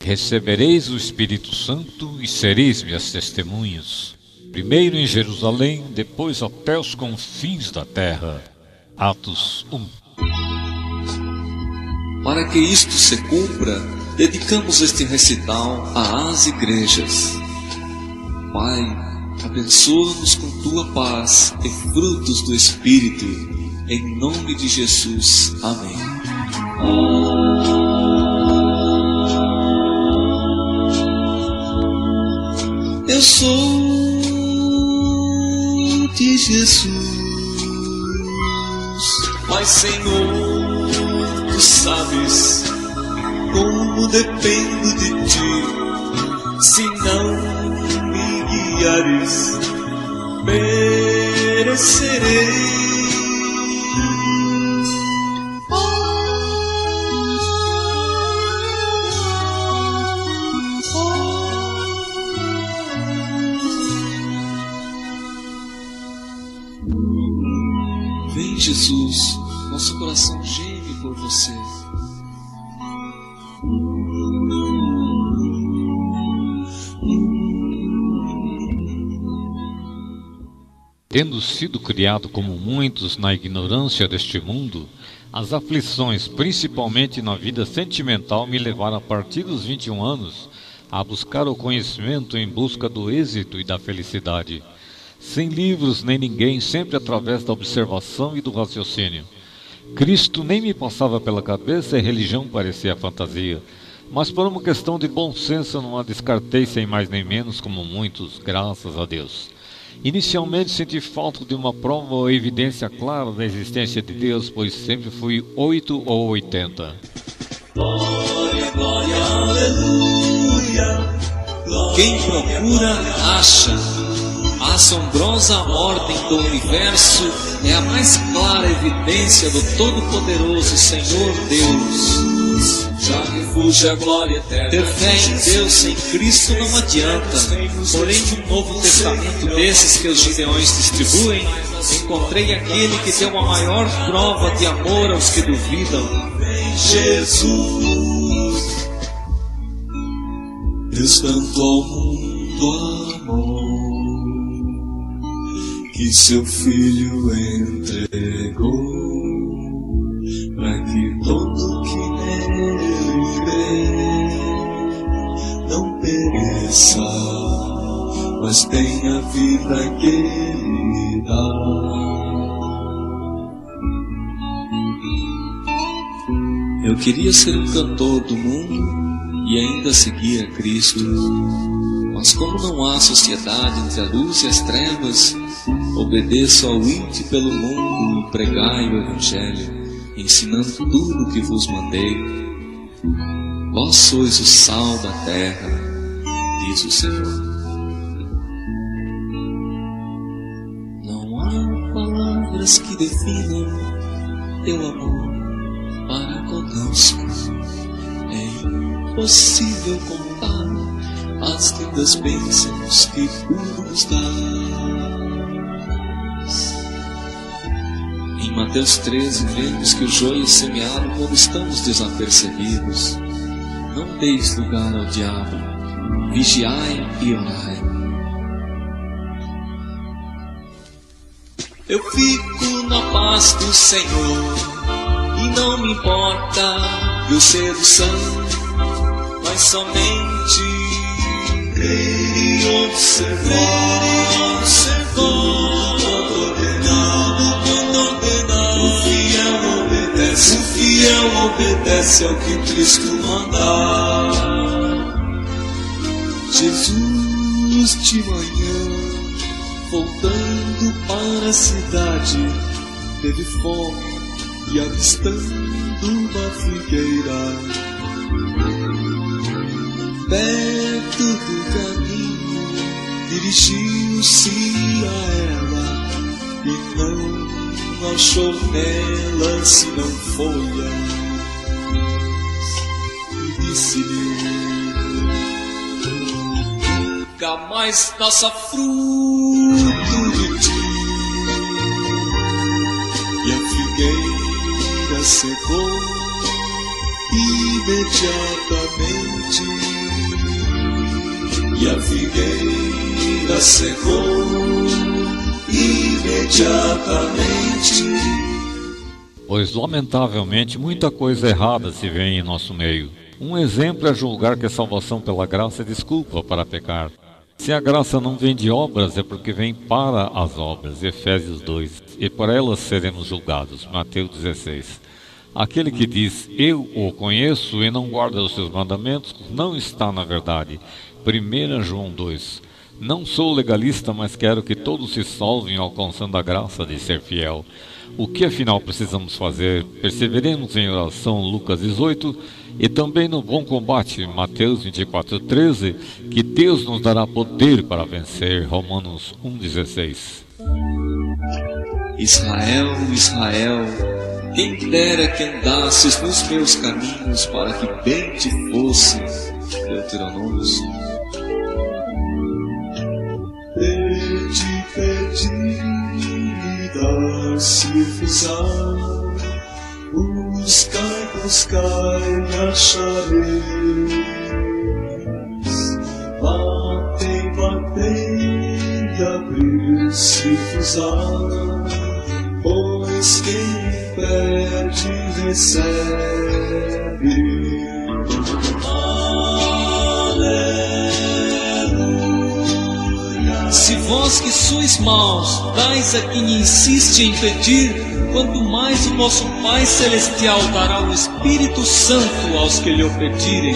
recebereis o Espírito Santo e sereis minhas testemunhas, primeiro em Jerusalém, depois até os confins da terra. Atos 1. Para que isto se cumpra, dedicamos este recital às igrejas. Pai, abençoa-nos com tua paz e frutos do Espírito, em nome de Jesus. Amém. Eu sou de Jesus, mas Senhor, tu sabes como dependo de ti. Se não me guiares, perecerei. Vem, Jesus, nosso coração geme por você. Tendo sido criado como muitos na ignorância deste mundo, as aflições, principalmente na vida sentimental, me levaram a partir dos 21 anos a buscar o conhecimento em busca do êxito e da felicidade. Sem livros nem ninguém, sempre através da observação e do raciocínio. Cristo nem me passava pela cabeça e religião parecia fantasia. Mas por uma questão de bom senso não a descartei sem mais nem menos como muitos, graças a Deus. Inicialmente senti falta de uma prova ou evidência clara da existência de Deus, pois sempre fui 8 ou 80. Glória, glória, aleluia. Quem procura, acha. A assombrosa ordem do universo é a mais clara evidência do Todo-Poderoso Senhor Deus. Já refúgio a glória eterna. Ter fé em Deus sem Cristo não adianta. Porém, no Novo Testamento desses que os gideões distribuem, encontrei aquele que deu a maior prova de amor aos que duvidam. Jesus, Deus tanto ao mundo amou, que seu Filho entregou, para que todo que nele crê não pereça, mas tenha vida que Ele dá. Eu queria ser um cantor do mundo e ainda seguir a Cristo, mas como não há sociedade entre a luz e as trevas, obedeço ao ide pelo mundo e pregai o Evangelho, ensinando tudo o que vos mandei. Vós sois o sal da terra, diz o Senhor. Não há palavras que definam teu amor para conosco. É impossível contar as lindas bênçãos que tu nos dás. Em Mateus 13 vemos que o joio é semeado quando estamos desapercebidos. Não deis lugar ao diabo, vigiai e orai. Eu fico na paz do Senhor e não me importa eu ser o santo, mas somente crer e observar. O fiel obedece ao que Cristo mandar. Jesus de manhã, voltando para a cidade, teve fome e avistando uma figueira perto do caminho, dirigiu-se a ela e não achou nela senão folhas, e disse-lhe: jamais nasça fruto de ti. E a figueira secou imediatamente. e a figueira secou imediatamente. Pois, lamentavelmente, muita coisa errada se vê em nosso meio. Um exemplo é julgar que a salvação pela graça é desculpa para pecar. Se a graça não vem de obras, é porque vem para as obras. Efésios 2. E por elas seremos julgados. Mateus 16. Aquele que diz, eu o conheço e não guarda os seus mandamentos, não está na verdade. 1 João 2. Não sou legalista, mas quero que todos se salvem alcançando a graça de ser fiel. O que afinal precisamos fazer? Perseveremos em oração, Lucas 18, e também no bom combate, Mateus 24:13, que Deus nos dará poder para vencer, Romanos 1:16. Israel, Israel, quem dera que andasses nos meus caminhos para que bem te fosse. Deuteronômio 5. Pedi, dar-se-vos-á. Buscai, me achareis. Batei, e abrir-se-vos-á. Pois quem pede, recebe. Se vós que sois maus, dais a quem insiste em pedir, quanto mais o vosso Pai Celestial dará o Espírito Santo aos que lhe o pedirem.